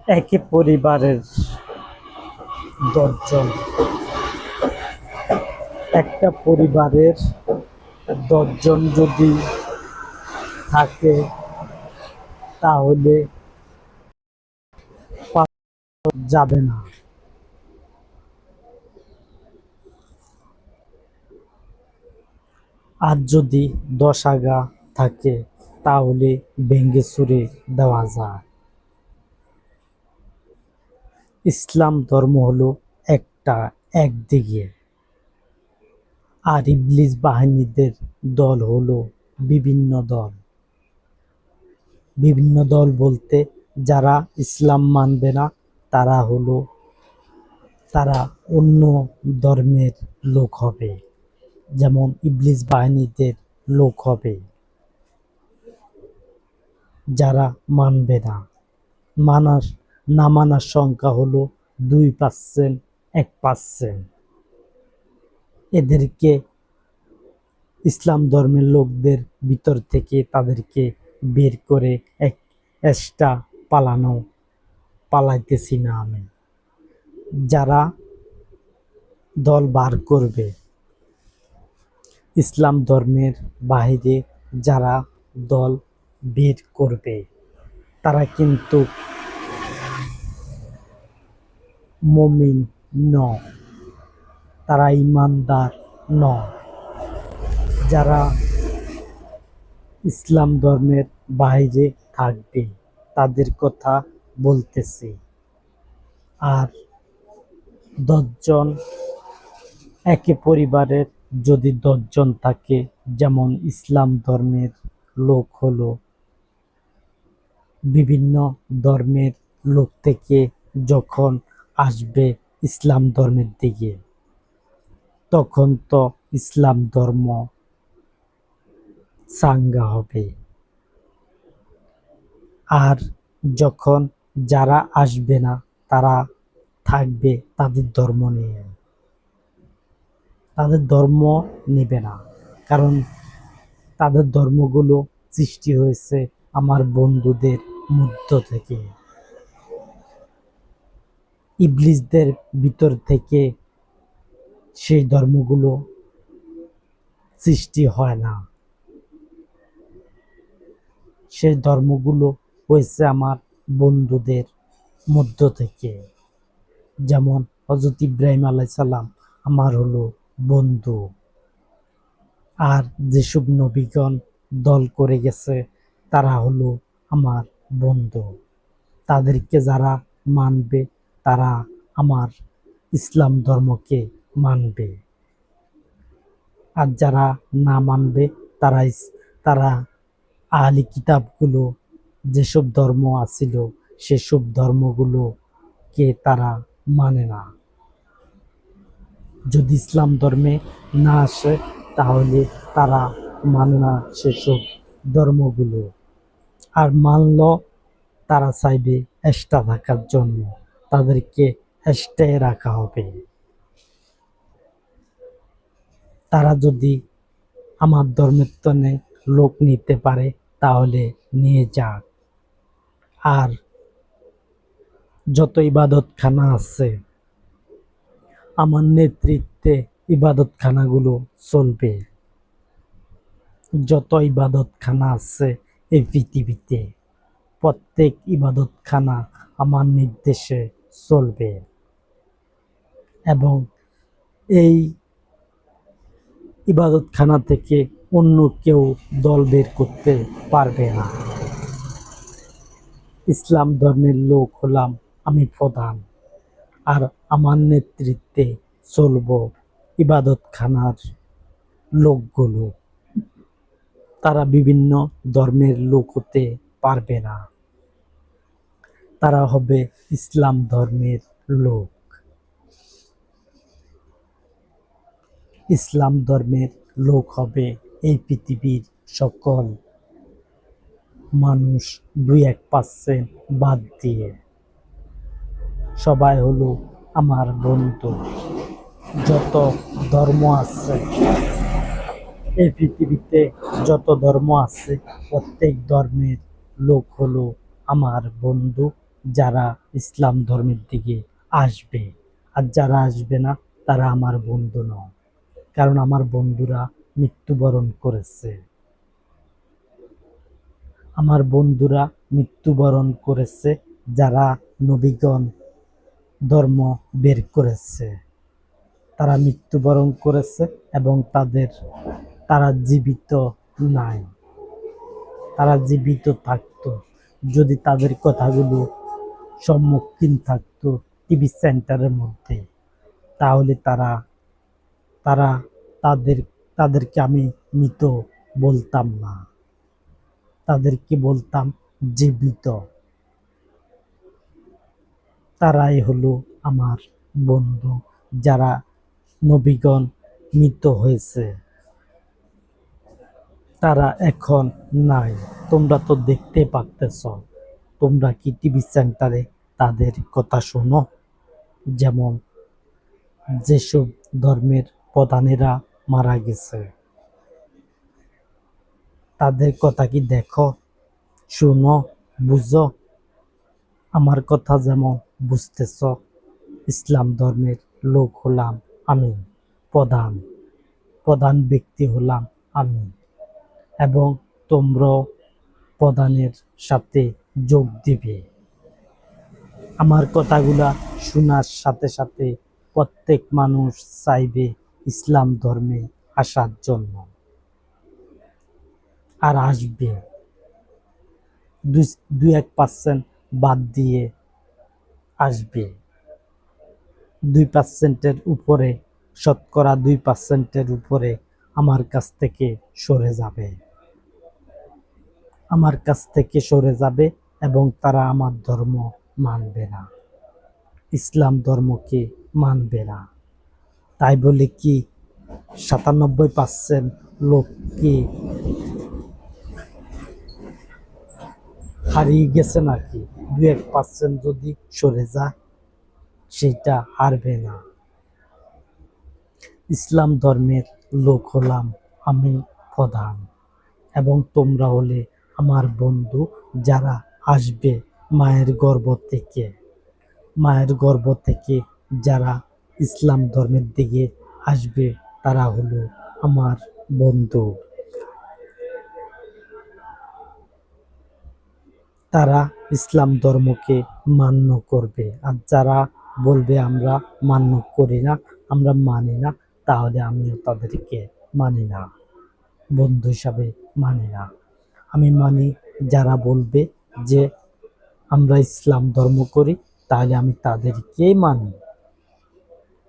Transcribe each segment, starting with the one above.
একই পরিবারের ১০ জন, একটা পরিবারের ১০ জন যদি থাকে তাহলে যাবে না। আর যদি ১০ আগা থাকে তাহলে ভেঙে চুরে দেওয়া যায়। ইসলাম ধর্ম হলো একটা, একদিকে, আর ইবলিস বাহিনীদের দল হলো বিভিন্ন দল। বিভিন্ন দল বলতে যারা ইসলাম মানবে না তারা অন্য ধর্মের লোক হবে, যেমন ইবলিস বাহিনীদের লোক হবে। যারা মানবে না, মানার না মানার সংখ্যা হলো 2%, 1%। এদেরকে ইসলাম ধর্মের লোকদের ভিতর থেকে তাদেরকে বের করে এক এক্সট্রা পালাইতেছি না আমি। যারা দল বার করবে, ইসলাম ধর্মের বাহিরে যারা দল বের করবে, তারা কিন্তু মুমিন নয়, তারা ঈমানদার নয়। যারা ইসলাম ধর্মের বাইরে থাকবে তাদের কথা বলতেছি। আর ১০ জন, একই পরিবারের যদি ১০ জন থাকে, যেমন ইসলাম ধর্মের লোক হলো বিভিন্ন ধর্মের লোক থেকে যখন আসবে ইসলাম ধর্মের দিকে, তখন তো ইসলাম ধর্ম চাঙ্গা হবে। আর যখন যারা আসবে না তারা থাকবে তাদের ধর্ম নিয়ে, তাদের ধর্ম নিবে না। কারণ তাদের ধর্মগুলো সৃষ্টি হয়েছে আমার বন্ধুদের মধ্য থেকে। ইবলিসদের ভিতর থেকে সেই ধর্মগুলো সৃষ্টি হয় না। সেই ধর্মগুলো হয়েছে আমার বন্ধুদের মধ্য থেকে। যেমন হযরত ইব্রাহিম আলাইহিস সালাম আমার হলো বন্ধু। আর যেসব নবীগণ দল করে গেছে তারা হলো আমার বন্ধু। তাদেরকে যারা মানবে তারা আমার ইসলাম ধর্মকে মানবে। আর যারা না মানবে তারা আহলি কিতাবগুলো যেসব ধর্ম আছিল সেসব ধর্মগুলোকে তারা মানে না। যদি ইসলাম ধর্মে না আসে তাহলে তারা মানে না সেসব ধর্মগুলো। আর মানলেও তারা চাইবে এক্সট্রা থাকার জন্য, তাদেরকে এক্সট্রায় রাখা হবে। তারা যদি আমার ধর্মের তনে লোক নিতে পারে তাহলে নিয়ে যাক। আর যত ইবাদতখানা আছে আমার নেতৃত্বে ইবাদতখানাগুলো চলবে। যত ইবাদতখানা আছে এই পৃথিবীতে প্রত্যেক ইবাদতখানা আমার নির্দেশে চলবে, এবং এই ইবাদতখানা থেকে অন্য কেউ দল বের করতে পারবে না। ইসলাম ধর্মের লোক হলাম আমি প্রধান, আর আমার নেতৃত্বে চলব ইবাদতখানার লোকগুলো। তারা বিভিন্ন ধর্মের লোক হতে পারবে না, তারা হবে ইসলাম ধর্মের লোক। ইসলাম ধর্মের লোক হবে এই পৃথিবীর সকল মানুষ, 2-1% বাদ দিয়ে সবাই হলো আমার বন্ধু। যত ধর্ম আছে এই পৃথিবীতে, যত ধর্ম আছে প্রত্যেক ধর্মের লোক হলো আমার বন্ধু যারা ইসলাম ধর্মের দিকে আসবে। আর যারা আসবে না তারা আমার বন্ধু নয়, কারণ আমার বন্ধুরা মৃত্যুবরণ করেছে। আমার বন্ধুরা মৃত্যুবরণ করেছে যারা নবীগণ ধর্ম বের করেছে। তারা মৃত্যুবরণ করেছে এবং তারা জীবিত নাই। তারা জীবিত থাকতো, যদি তাদের কথাগুলো সম্মুখীন থাকতো টিভি সেন্টারের মধ্যে, তাহলে তারা তারা তাদের তাদেরকে আমি মৃত বলতাম না, তাদেরকে বলতাম জীবিত। তারাই হলো আমার বন্ধু, যারা নবীগণ মৃত হয়েছে, তারা এখন নাই। তোমরা তো দেখতে পারতেছ, তোমরা কি টিভি সেন্টারে তাদের কথা শোনো? যেমন যেসব ধর্মের প্রধানেরা মারা গেছে, তাদের কথা কি দেখো, শুনো, বুঝো? আমার কথা যেমন বুঝতেছ, ইসলাম ধর্মের লোক হলাম আমি, প্রধান প্রধান ব্যক্তি হলাম আমি, এবং তোমরাও প্রধানের সাথে যোগ দিবে। আমার কথাগুলা শোনার সাথে সাথে প্রত্যেক মানুষ চাইবে ইসলাম ধর্মে আসার জন্য, আর আসবে। 2-1% বাদ দিয়ে আসবে। 2%-এর উপরে, শতকরা 2%-এর উপরে আমার কাছ থেকে সরে যাবে। আমার কাছ থেকে সরে যাবে এবং তারা আমার ধর্ম মানবে না, ইসলাম ধর্মকে মানবে না। তাই বলে কি 97% লোক কি হারিয়ে গেছে নাকি? 2-1% যদি সরে যায়, সেটা হারবে না। ইসলাম ধর্মের লোক হলাম আমি, প্রধান, এবং তোমরা হলে আমার বন্ধু, যারা আসবে মায়ের গর্ভ থেকে। মায়ের গর্ভ থেকে যারা ইসলাম ধর্মের দিকে আসবে, তারা হলো আমার বন্ধু। তারা ইসলাম ধর্মকে মান্য করবে। আর যারা বলবে আমরা মান্য করি না, আমরা মানি না, তাহলে আমিও তাদেরকে মানি না, বন্ধু হিসাবে মানি না। আমি মানি যারা বলবে যে আমরা ইসলাম ধর্ম করি, তাহলে আমি তাদেরকেই মানি,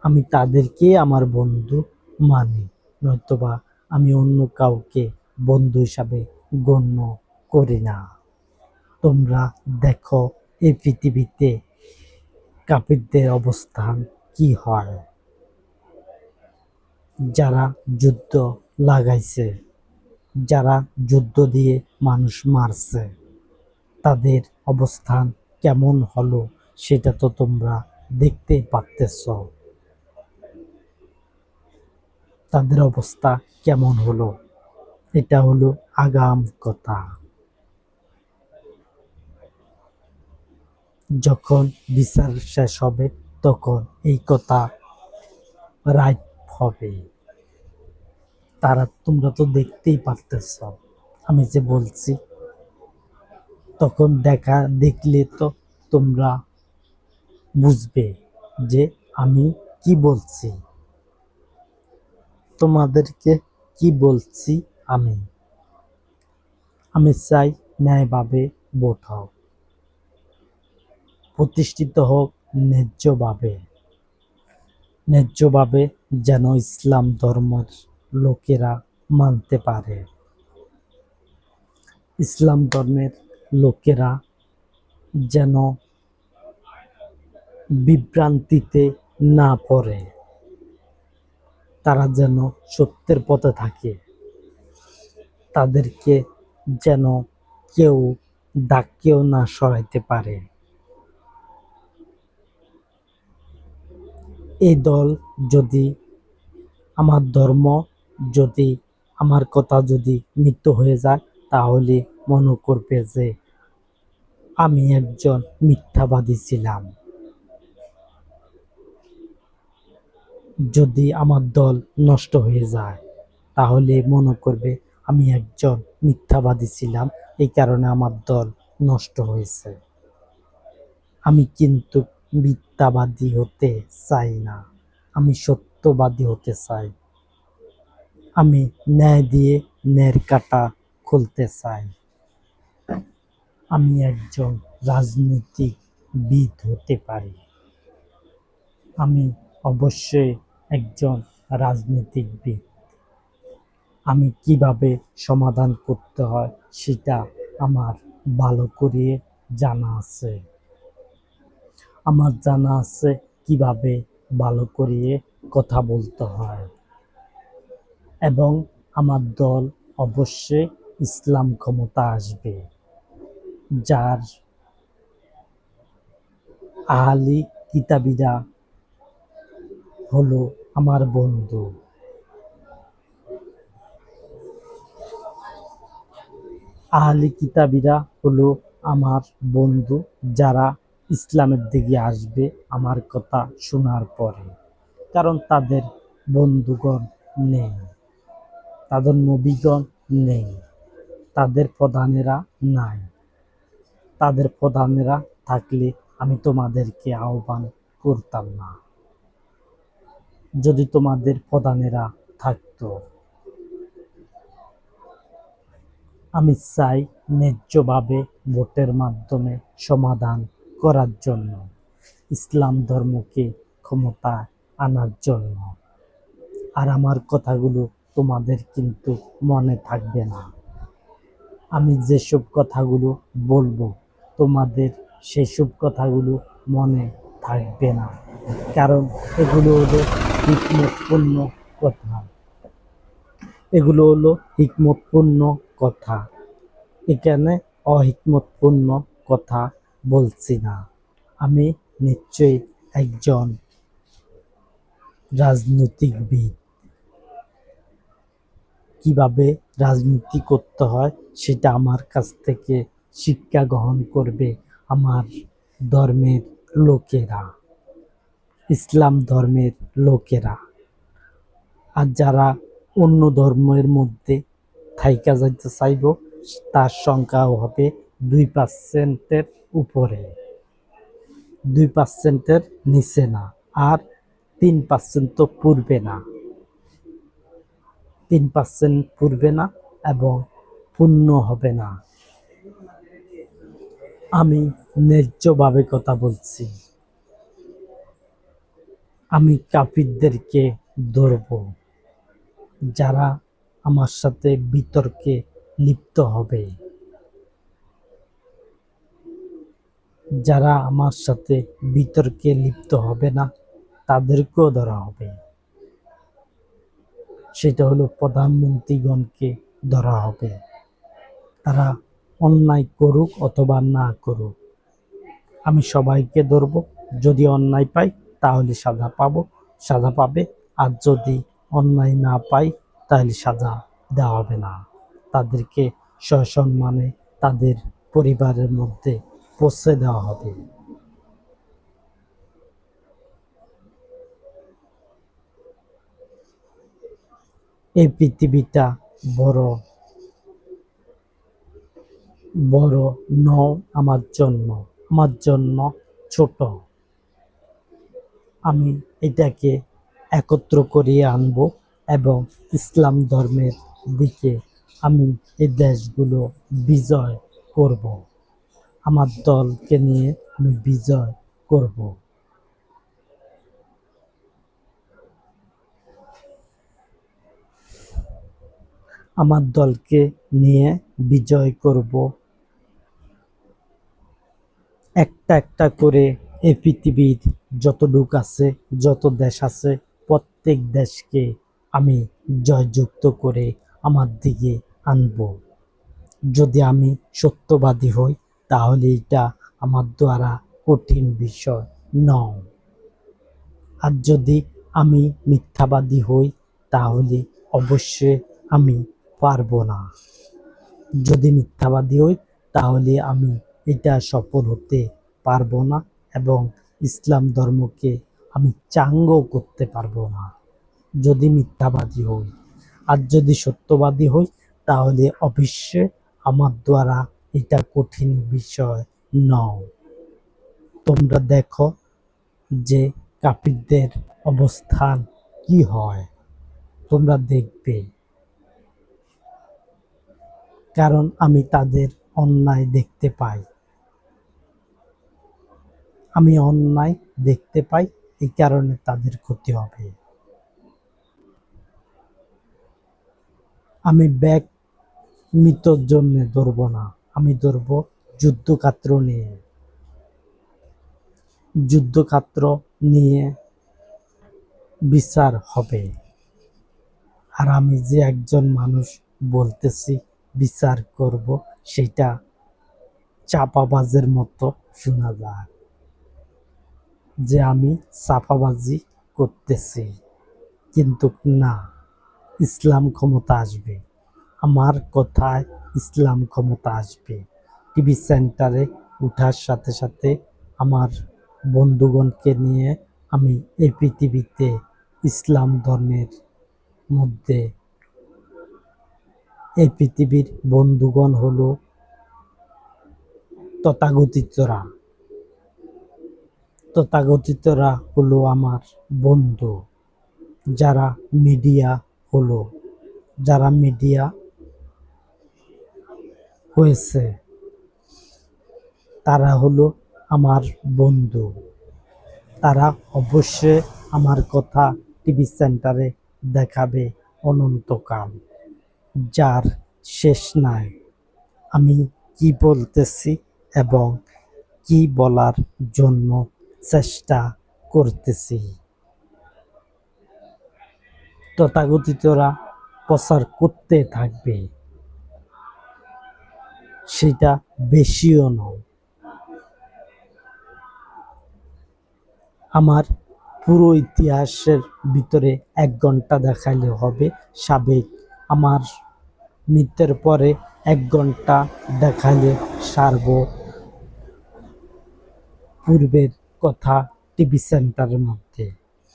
আমি তাদেরকে আমার বন্ধু মানি, নয়তোবা আমি অন্য কাউকে বন্ধু হিসাবে গণ্য করি না। তোমরা দেখো এই পৃথিবীতে কাফিরদের অবস্থান কি হয়। যারা যুদ্ধ লাগাইছে, যারা যুদ্ধ দিয়ে মানুষ মারছে, তাদের অবস্থান কেমন হলো সেটা তো তোমরা দেখতেই পারতেছ। তাদের অবস্থা কেমন হলো, এটা হলো আগাম কথা। যখন বিচার শেষ হবে, তখন এই কথা রাইট হবে। তোমরা তো দেখতেই পারতেছ আমি যে বলছি, তখন দেখলে তো তোমরা বুঝবে যে আমি কি বলছি, তোমাদেরকে কি বলছি। আমি আমি চাই ন্যায়ভাবে ভোট হোক, প্রতিষ্ঠিত হোক ন্যায্যভাবে। ন্যায্যভাবে যেন ইসলাম ধর্মের লোকেরা মানতে পারে, ইসলাম ধর্মের লোকেরা যেন বিভ্রান্তিতে না পড়ে, তারা যেন সত্যের পথে থাকে, তাদেরকে যেন কেউ ডাককেও না সরাইতে পারে। এই দল যদি, আমার ধর্ম যদি, আমার কথা যদি মিথ্য হয়ে যায়, তাহলে মনে করবে যে আমি একজন মিথ্যাবাদী ছিলাম। যদি আমার দল নষ্ট হয়ে যায় তাহলে মনে করবে আমি একজন মিথ্যাবাদী ছিলাম, এই কারণে আমার দল নষ্ট হয়েছে। আমি কিন্তু মিথ্যাবাদী হতে চাই না, আমি সত্যবাদী হতে চাই। আমি ন্যায় দিয়ে ন্যায়ের কাঁটা খুলতে চাই। আমি একজন রাজনীতিবিদ হতে পারি। আমি অবশ্যই একজন রাজনীতিবিদ। আমি কিভাবে সমাধান করতে হয় সেটা আমার ভালো করে জানা আছে। আমার জানা আছে কিভাবে ভালো করে কথা বলতে হয়। এবং আমার দল অবশ্যই ইসলাম ক্ষমতা আসবে, যার আহলি কিতাবীরা হলো আমার বন্ধু। আহলি কিতাবীরা হলো আমার বন্ধু, যারা ইসলামের দিকে আসবে আমার কথা শোনার পরে। কারণ তাদের বন্ধুগণ নেই, তাদের নবীগণ নেই, তাদের প্রধানেরা নাই। তাদের প্রধানেরা থাকলে আমি তোমাদেরকে আহ্বান করতাম না। যদি তোমাদের প্রধানেরা থাকতো, আমি চাই ন্যায্যভাবে ভোটের মাধ্যমে সমাধান করার জন্য, ইসলাম ধর্মকে ক্ষমতায় আনার জন্য। আর আমার কথাগুলো তোমাদের কিন্তু মনে থাকবে না। আমি যেসব কথাগুলো বলবো তোমাদের সেসব কথাগুলো মনে থাকবে না, কারণ এগুলো হলো হিকমতপূর্ণ কথা। এগুলো হলো হিকমতপূর্ণ কথা। এখানে অহিকমতপূর্ণ কথা বলছি না। আমি নিশ্চয়ই একজন রাজনীতিবিদ। কিভাবে রাজনীতি করতে হয় সেটা আমার কাছ থেকে শিক্ষা গ্রহণ করবে আমার ধর্মের লোকেরা, ইসলাম ধর্মের লোকেরা। আর যারা অন্য ধর্মের মধ্যে থাইকা যাইতে চাইব তার সংখ্যাও হবে 2%-এর উপরে, 2%-এর নিচে না। আর 3% তো পূর্বে না, 3% পূর্বে না এবং পূর্ণ হবে না। আমি ন্যায্যভাবে কথা বলছি। আমি কাফিরদেরকে ধরব, যারা আমার সাথে বিতর্কে লিপ্ত হবে, যারা আমার সাথে বিতর্কে লিপ্ত হবে না তাদেরকেও ধরা হবে। সেটা হলো প্রধানমন্ত্রীগণকে ধরা হবে। তারা অন্যায় করুক অথবা না করুক, আমি সবাইকে ধরব। যদি অন্যায় পাই তাহলে সাজা পাবো, সাজা পাবে। আর যদি অন্যায় না পাই তাহলে সাজা দেওয়া হবে না। তাদেরকে সসম্মানে তাদের পরিবারের মধ্যে পৌঁছে দেওয়া হবে। এই পৃথিবীটা বড় বড় নয় আমার জন্য ছোট। আমি এটাকে একত্র করিয়ে আনব এবং ইসলাম ধর্মের দিকে আমি এই দেশগুলো বিজয় করব। আমার দলকে নিয়ে আমি বিজয় করব। আমার দলকে নিয়ে বিজয় করব। একটা একটা করে এই পৃথিবীর যত লোক আছে, যত দেশ আছে, প্রত্যেক দেশকে আমি জয়যুক্ত করে আমার দিকে আনব। যদি আমি সত্যবাদী হই তাহলে এটা আমার দ্বারা কঠিন বিষয় নয়। আর যদি আমি মিথ্যাবাদী হই তাহলে অবশ্যই আমি পারবো না। যদি মিথ্যাবাদী হই তাহলে আমি এটা সফল হতে পারবো না এবং ইসলাম ধর্মকে আমি চাঙ্গ করতে পারবো না যদি মিথ্যাবাদী হই। আর যদি সত্যবাদী হই তাহলে অবশ্যই আমার দ্বারা এটা কঠিন বিষয় নয়। তোমরা দেখো যে কাফিরদের অবস্থান কি হয়, তোমরা দেখবে। কারণ আমি তাদের অন্যায় দেখতে পাই, আমি অন্যায় দেখতে পাই, এই কারণে তাদের ক্ষতি হবে। আমি ব্যাগ মৃতর জন্য ধরব না, আমি ধরব যুদ্ধক্ষেত্র নিয়ে। যুদ্ধক্ষেত্র নিয়ে বিচার হবে। আর আমি যে একজন মানুষ বলতেছি বিচার করব, সেটা চাপাবাজের মতো শোনা যায় যে আমি চাপাবাজি করতেছি, কিন্তু না, ইসলাম ক্ষমতা আসবে, আমার কথায় ইসলাম ক্ষমতা আসবে। টিভি সেন্টারে উঠার সাথে সাথে আমার বন্ধুগণকে নিয়ে আমি এই পৃথিবীতে ইসলাম ধর্মের মধ্যে, এই পৃথিবীর বন্ধুগণ হলো তথাগতিতরা। তথাগতিতরা হলো আমার বন্ধু। যারা মিডিয়া হলো, যারা মিডিয়া হয়েছে, তারা হলো আমার বন্ধু। তারা অবশ্যই আমার কথা টিভি সেন্টারে দেখাবে অনন্তকাল, যার শেষ নাই। আমি কি বলতেছি এবং কি বলার জন্য চেষ্টা করতেছি, তথাগতিতরা প্রচার করতে থাকবে। সেটা বেশিও নয়, আমার পুরো ইতিহাসের ভিতরে 1 ঘন্টা দেখাইলে হবে সাবেক। আমার মৃত্যুর পরে 1 ঘন্টা দেখাইলে সারব পূর্বের কথা। টিভি সেন্টারের মধ্যে,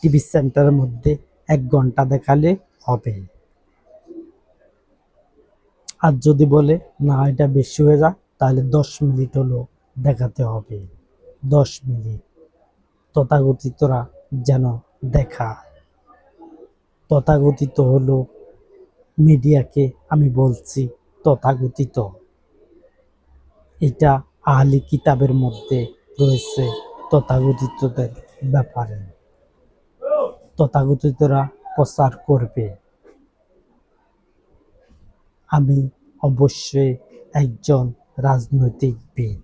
টিভি সেন্টারের মধ্যে 1 ঘন্টা দেখালে হবে। আর যদি বলে না এটা বেশি হয়ে যায়, তাহলে 10 মিনিট হলো দেখাতে হবে, 10 মিনিট। তথাগতিতরা যেন দেখা। তথাগতিত হলো মিডিয়াকে আমি বলছি তথাগতিত। এটা আহলি কিতাবের মধ্যে রয়েছে তথাগতিতদের ব্যাপারে। তথাগতিতরা প্রচার করবে। আমি অবশ্যই একজন রাজনৈতিকবিদ,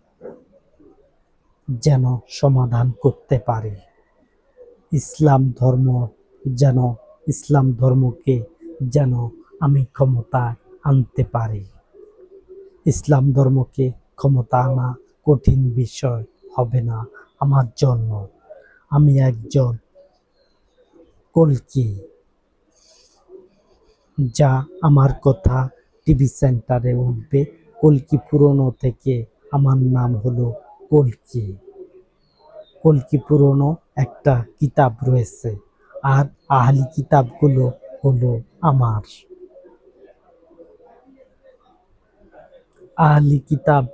যেন সমাধান করতে পারি। ইসলাম ধর্ম যেন, ইসলাম ধর্মকে যেন আমি ক্ষমতায় আনতে পারি। ইসলাম ধর্মকে ক্ষমতা আনা কঠিন বিষয় হবে না আমার জন্য। আমি একজন কলকি, যা আমার কথা টিভি সেন্টারে উঠবে। কলকি পুরনো থেকে আমার নাম হলো কলকি। কলকি পুরনো একটা কিতাব রয়েছে, আর আহলি কিতাবগুলো হলো আমার। আহলি কিতাব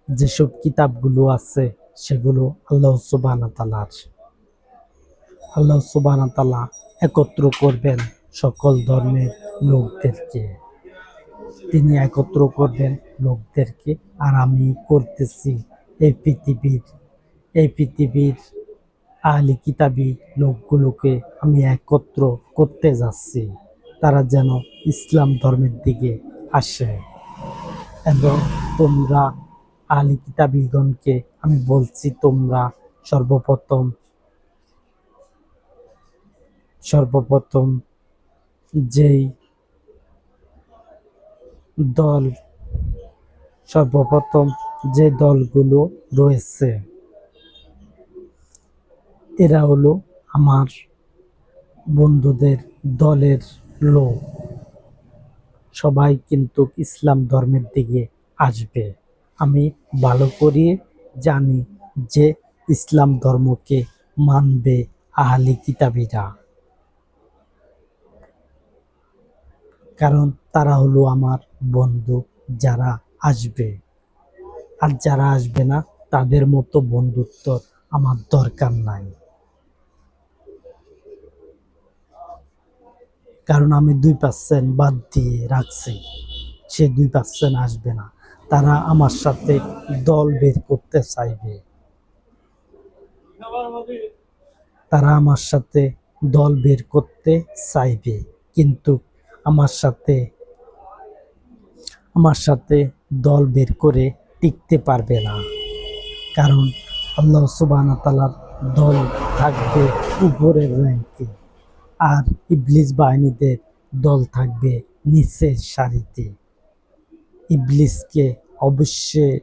যেসব কিতাবগুলো আছে সেগুলো আল্লাহ সুবহানাহু ওয়া তাআলার। আল্লাহ সুবহানাহু ওয়া তাআলা একত্র করবেন সকল ধর্মের লোকদেরকে, তিনি একত্র করবেন লোকদেরকে। আর আমি করতেছি এই পৃথিবীর আহলি কিতাবি লোকগুলোকে আমি একত্র করতে যাচ্ছি, তারা যেন ইসলাম ধর্মের দিকে আসে। এবং তোমরা আহলি কিতাবিগণকে আমি বলছি, তোমরা সর্বপ্রথম সর্বপ্রথম যেই দল সর্বপ্রথম যে দলগুলো রয়েছে, এরা হলো আমার বন্ধুদের দলের লোক। সবাই কিন্তু ইসলাম ধর্মের দিকে আসবে। আমি ভালো করে জানি যে ইসলাম ধর্মকে মানবে আহলি কিতাবীরা, কারণ তারা হলো আমার বন্ধু। যারা আসবে আর যারা আসবে না, তাদের মতো বন্ধুত্ব আমার দরকার নাই। কারণ আমি 2% বাদ দিয়ে রাখছি, সে 2% আসবে না। তারা আমার সাথে দল বের করতে চাইবে, তারা আমার সাথে দল বের করতে চাইবে, কিন্তু আমার সাথে আমার সাথে দল বের করে টিকতে পারবে না। কারণ আল্লাহ সুবহানাহু ওয়া তাআলার দল থাকবে উপরের র্যাঙ্কে, আর ইবলিস বাহিনীদের দল থাকবে নিচের সারিতে। ইবলিসকে অবশ্যই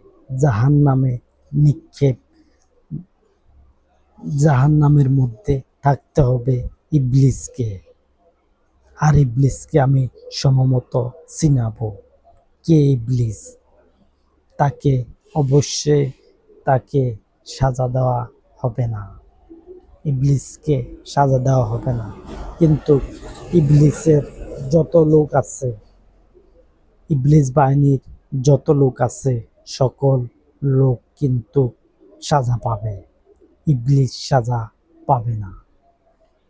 জাহান্নামে নিক্ষেপ, জাহান্নামের মধ্যে থাকতে হবে ইবলিসকে। আর ইবলিসকে আমি সমমত চিনাবো কে ইবলিস। তাকে অবশ্যই তাকে সাজা দেওয়া হবে না, ইবলিসকে সাজা দেওয়া হবে না। কিন্তু ইবলিসের যত লোক আছে, ইবলিস বাহিনীর যত লোক আছে, সকল লোক কিন্তু সাজা পাবে, ইবলিস সাজা পাবে না।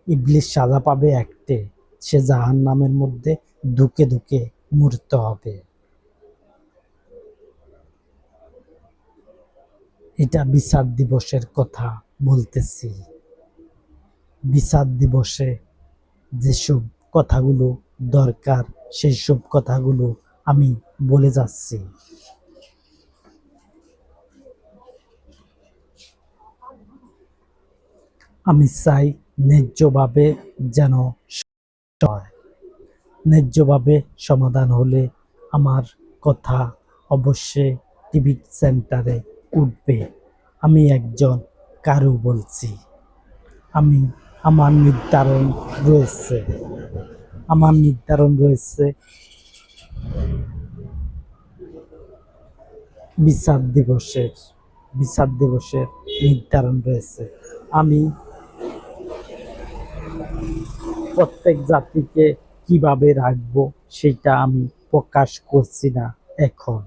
ইবলিস সাজা পাবে একটে, সে জাহান্নামের মধ্যে ধুকে ধুকে মরতে হবে। এটা বিচার দিবসের কথা বলতেছি। বিচার দিবসে যেসব কথাগুলো দরকার, সেই সব কথাগুলো আমি বলে যাচ্ছি। আমি চাই ন্যায্যভাবে যেন হয়, ন্যায্যভাবে সমাধান হলে আমার কথা অবশ্যই টিভি সেন্টারে উঠবে। আমি একজন কারু বলছি, আমি আমার নির্ধারণ রয়েছে, আমার নির্ধারণ রয়েছে বিচার দিবসের, বিচার দিবসের নির্ধারণ রয়েছে। আমি প্রত্যেক জাতিকে কিভাবে রাখবো সেটা আমি প্রকাশ করছি না এখন।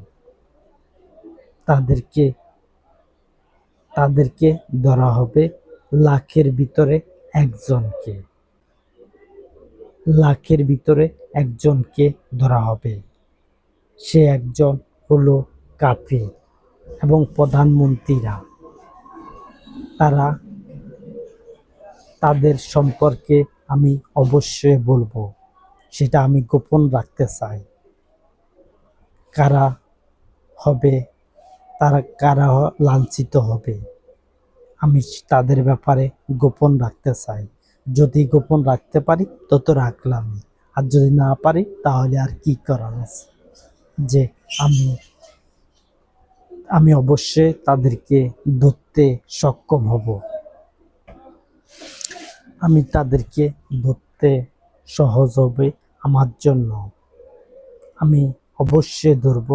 তাদেরকে তাদেরকে ধরা হবে লাখের ভিতরে একজনকে, লাখের ভিতরে একজনকে ধরা হবে। সে একজন হলো কাফির। এবং প্রধানমন্ত্রীরা, তারা, তাদের সম্পর্কে আমি অবশ্যই বলবো, সেটা আমি গোপন রাখতে চাই। কারা হবে, তারা কারা লাঞ্ছিত হবে, আমি তাদের ব্যাপারে গোপন রাখতে চাই। যদি গোপন রাখতে পারি তত রাখলাম, আর যদি না পারি তাহলে আর কি করার আছে। যে আমি আমি অবশ্যই তাদেরকে ধরতে সক্ষম হব, আমি তাদেরকে ধরতে সহজ হবে আমার জন্য। আমি অবশ্যই ধরব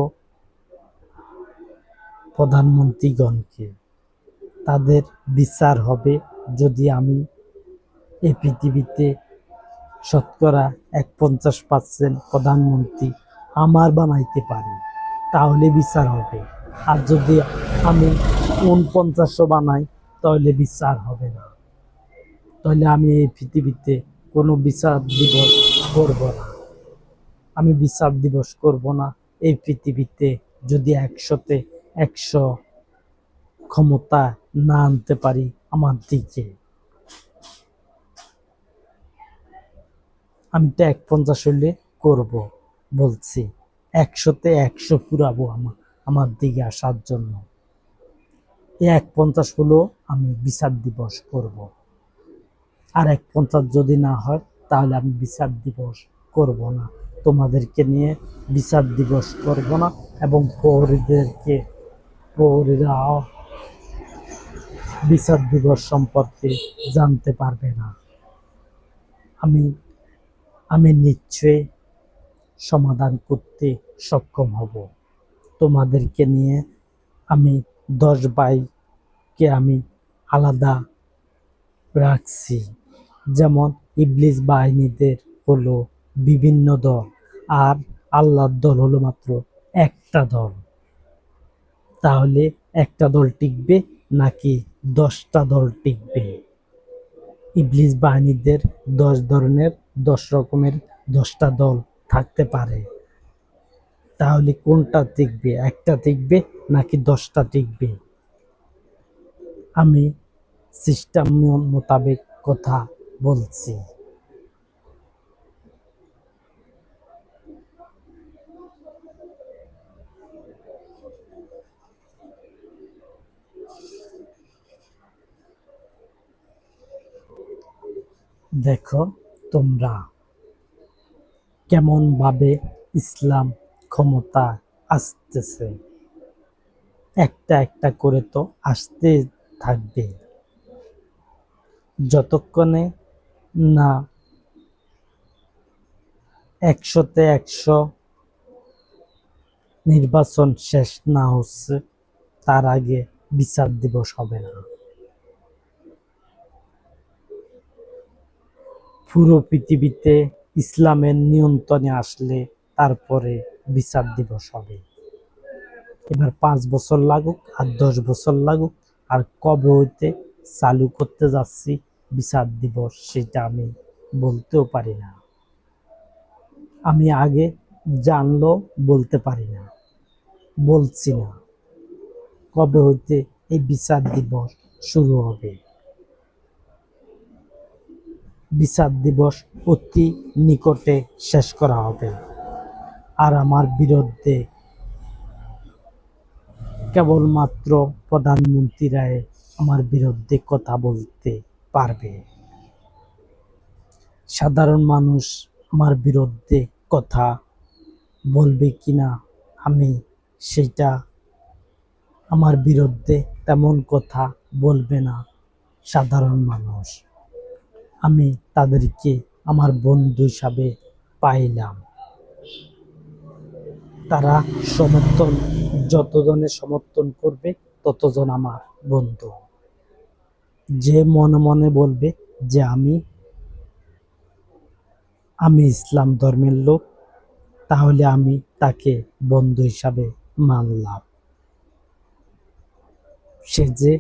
প্রধানমন্ত্রীগণকে। তাদের বিচার হবে যদি আমি এই পৃথিবীতে শতকরা 50% প্রধানমন্ত্রী আমার বানাইতে পারি, তাহলে বিচার হবে। আর যদি আমি 49 বানাই, তাহলে বিচার হবে না। তাহলে আমি এই পৃথিবীতে কোনো বিচার দিবস করব না, আমি বিচার দিবস করব না এই পৃথিবীতে। যদি 100তে 100 ক্ষমতা না আনতে পারি আমার দিকে, আমি তো 150 হলে করব বলছি, 100তে 100 পুরাবো আমার দিকে আসার জন্য। এই 150 হলো আমি বিচার দিবস করব। আর 150 যদি না হয়, তাহলে আমি বিচার দিবস করব না, তোমাদেরকে নিয়ে বিচার দিবস করব না। এবং প্রহরীদেরকে, প্রহরীরাও বিচার দিবস সম্পর্কে জানতে পারবে না। আমি আমি নিশ্চয়ই সমাধান করতে সক্ষম হব তোমাদেরকে নিয়ে। আমি 10 ভাইকে আমি আলাদা রাখছি। যেমন ইবলিস বাহিনীদের হলো বিভিন্ন দল, আর আল্লাহর দল হলো মাত্র একটা দল। তাহলে একটা দল টিকবে নাকি 10টা দল টিকবে? ইবলিস বাহিনীদের 10 ধরনের, 10 রকমের 10টা দল থাকতে পারে। তাহলে কোনটা টিকবে? একটা টিকবে নাকি 10টা টিকবে? আমি সিস্টেম মোতাবেক কথা বলছি। দেখো তোমরা কেমন ভাবে ইসলাম ক্ষমতা আসতেছে, একটা একটা করে তো আসতে থাকবে। যতক্ষণে না 100-তে 100 নির্বাচন শেষ না হচ্ছে, তার আগে বিচার দিবস হবে না। পুরো পৃথিবীতে ইসলামের নিয়ন্ত্রণে আসলে তারপরে বিচার দিবস হবে। এবার 5 বছর লাগুক আর 10 বছর লাগুক, আর কবে হইতে চালু করতে যাচ্ছি বিচার দিবস সেটা আমি বলতেও পারি না। আমি আগে জানলেও বলতে পারি না, বলছি না কবে হইতে এই বিচার দিবস শুরু হবে। বিচার দিবস অতি নিকটে শেষ করা হবে। আর আমার বিরুদ্ধে কেবলমাত্র প্রধানমন্ত্রীরাই আমার বিরুদ্ধে কথা বলতে পারবে। সাধারণ মানুষ আমার বিরুদ্ধে কথা বলবে কিনা আমি সেটা, আমার বিরুদ্ধে তেমন কথা বলবে না সাধারণ মানুষ। আমি তাদেরকে আমার বন্ধু হিসাবে পাইলাম। তারা সমর্থন, যতজনের সমর্থন করবে ততজন আমার বন্ধু। যে মনে মনে বলবে যে আমি ইসলাম ধর্মের লোক, তাহলে আমি তাকে বন্ধু হিসাবে মানলাম। সে যে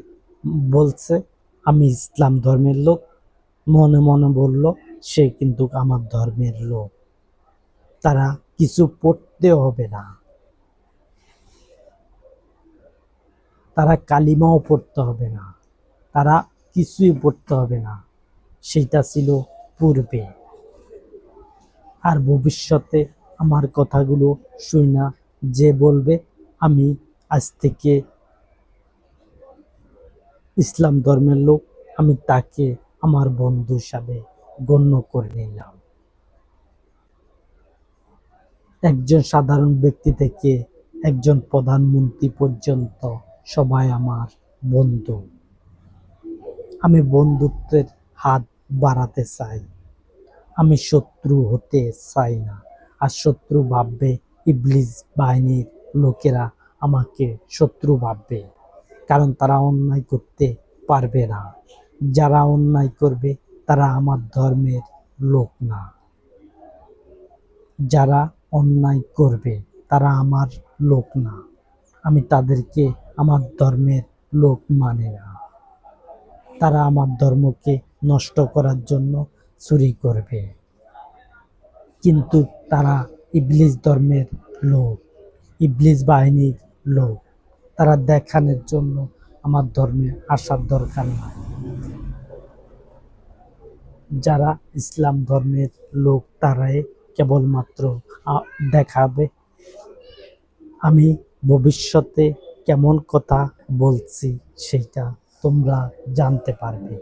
বলছে আমি ইসলাম ধর্মের লোক, মনে মনে বলল, সে কিন্তু আমার ধর্মের লোক। তারা কিছু পড়তেও হবে না, তারা কালিমাও পড়তে হবে না, তারা কিছুই পড়তে হবে না। সেটা ছিল পূর্বে। আর ভবিষ্যতে আমার কথাগুলো শুইনা যে বলবে আমি আজ থেকে ইসলাম ধর্মের লোক, আমি তাকে আমার বন্ধু হিসাবে গণ্য করে নিলাম। একজন সাধারণ ব্যক্তি থেকে একজন প্রধানমন্ত্রী পর্যন্ত সবাই আমার বন্ধু। আমি বন্ধুত্বের হাত বাড়াতে চাই, আমি শত্রু হতে চাই না। আর শত্রু ভাববে ইবলিস বাহিনীর লোকেরা আমাকে শত্রু ভাববে, কারণ তারা অন্যায় করতে পারবে না। যারা অন্যায় করবে তারা আমার ধর্মের লোক না। যারা অন্যায় করবে তারা আমার লোক না। আমি তাদেরকে আমার ধর্মের লোক মানে না। তারা আমার ধর্মকে নষ্ট করার জন্য চুরি করবে, কিন্তু তারা ইবলিস ধর্মের লোক, ইবলিস বাহিনীর লোক। তারা দেখানোর জন্য আমার ধর্মে আসার দরকার নাই। যারা ইসলাম ধর্মের লোক তারাই কেবলমাত্র দেখাবে। আমি ভবিষ্যতে কেমন কথা বলছি সেটা তোমরা জানতে পারবে।